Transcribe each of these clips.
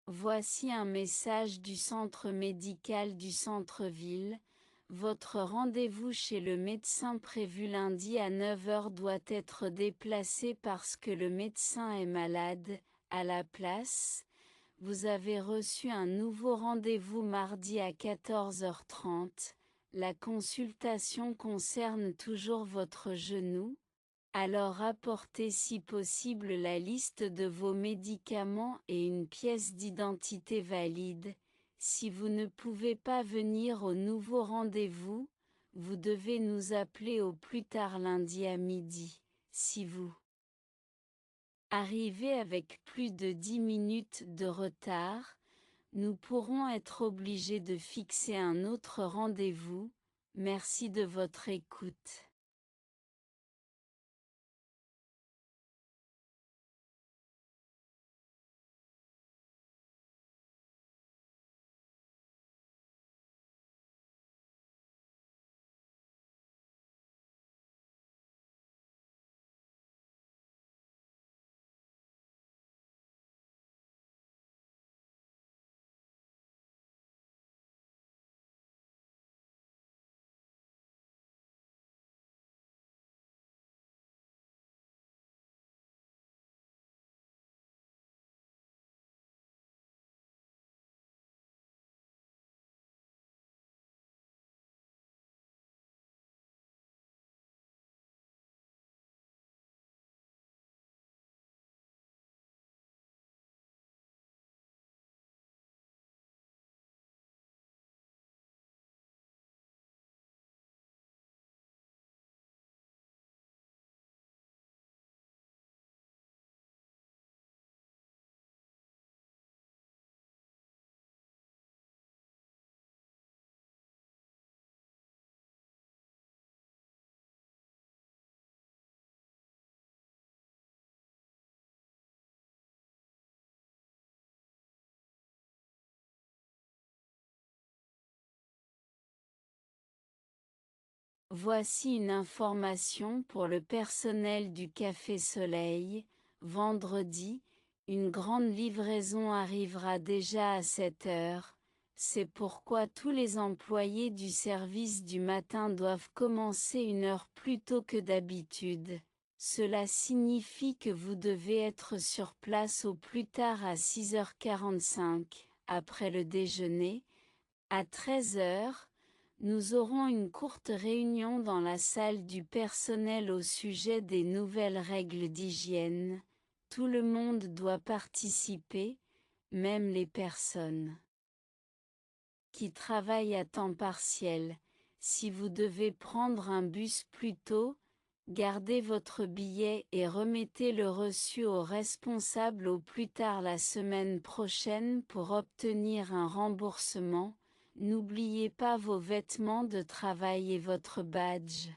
Voici un message du centre médical du centre-ville. Votre rendez-vous chez le médecin prévu lundi à 9 heures doit être déplacé parce que le médecin est malade. À la place, vous avez reçu un nouveau rendez-vous mardi à 14h30. La consultation concerne toujours votre genou. Alors apportez si possible la liste de vos médicaments et une pièce d'identité valide. Si vous ne pouvez pas venir au nouveau rendez-vous, vous devez nous appeler au plus tard lundi à midi. Si vous arrivez avec plus de 10 minutes de retard, nous pourrons être obligés de fixer un autre rendez-vous. Merci de votre écoute. Voici une information pour le personnel du Café Soleil. Vendredi, une grande livraison arrivera déjà à 7 heures. C'est pourquoi tous les employés du service du matin doivent commencer une heure plus tôt que d'habitude. Cela signifie que vous devez être sur place au plus tard à 6h45, après le déjeuner. À 13 heures, nous aurons une courte réunion dans la salle du personnel au sujet des nouvelles règles d'hygiène. Tout le monde doit participer, même les personnes qui travaillent à temps partiel. Si vous devez prendre un bus plus tôt, gardez votre billet et remettez le reçu au responsable au plus tard la semaine prochaine pour obtenir un remboursement. N'oubliez pas vos vêtements de travail et votre badge.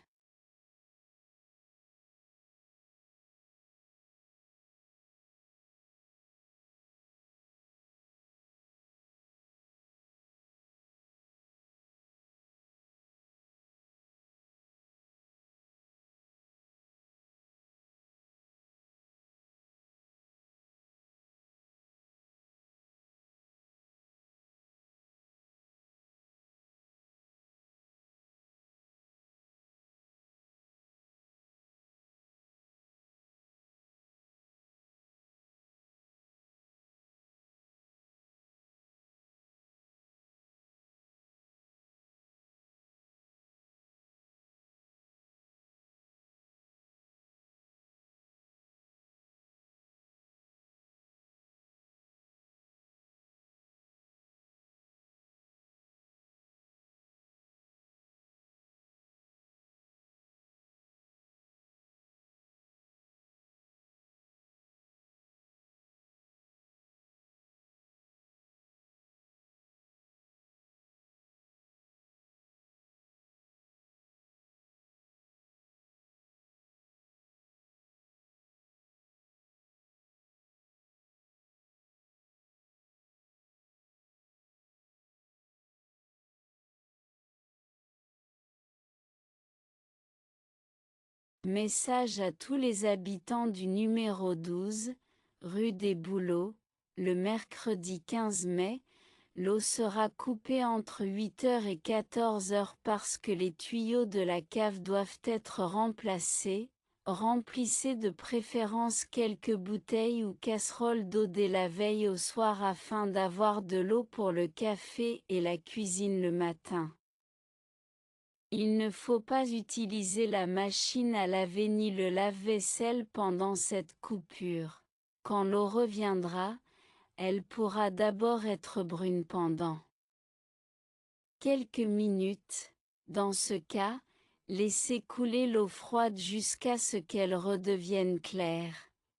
Message à tous les habitants du numéro 12, rue des Bouleaux. Le mercredi 15 mai, l'eau sera coupée entre 8h et 14h parce que les tuyaux de la cave doivent être remplacés. Remplissez de préférence quelques bouteilles ou casseroles d'eau dès la veille au soir afin d'avoir de l'eau pour le café et la cuisine le matin. Il ne faut pas utiliser la machine à laver ni le lave-vaisselle pendant cette coupure. Quand l'eau reviendra, elle pourra d'abord être brune pendant quelques minutes. Dans ce cas, laissez couler l'eau froide jusqu'à ce qu'elle redevienne claire.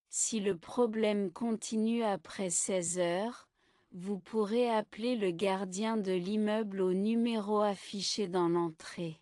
Si le problème continue après 16 heures, vous pourrez appeler le gardien de l'immeuble au numéro affiché dans l'entrée.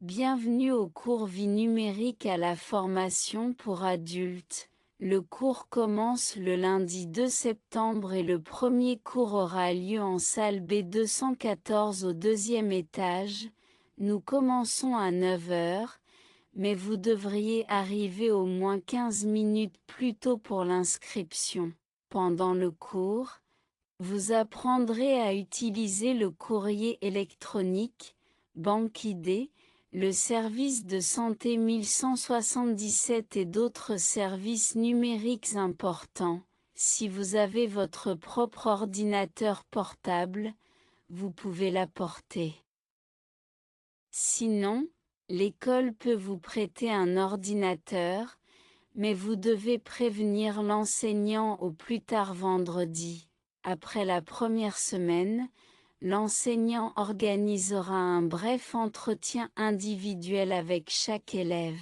Bienvenue au cours Vie numérique à la formation pour adultes. Le cours commence le lundi 2 septembre et le premier cours aura lieu en salle B214 au deuxième étage. Nous commençons à 9 heures, mais vous devriez arriver au moins 15 minutes plus tôt pour l'inscription. Pendant le cours, vous apprendrez à utiliser le courrier électronique, BankID, le service de santé 1177 et d'autres services numériques importants. Si vous avez votre propre ordinateur portable, vous pouvez l'apporter. Sinon, l'école peut vous prêter un ordinateur, mais vous devez prévenir l'enseignant au plus tard vendredi. Après la première semaine, l'enseignant organisera un bref entretien individuel avec chaque élève.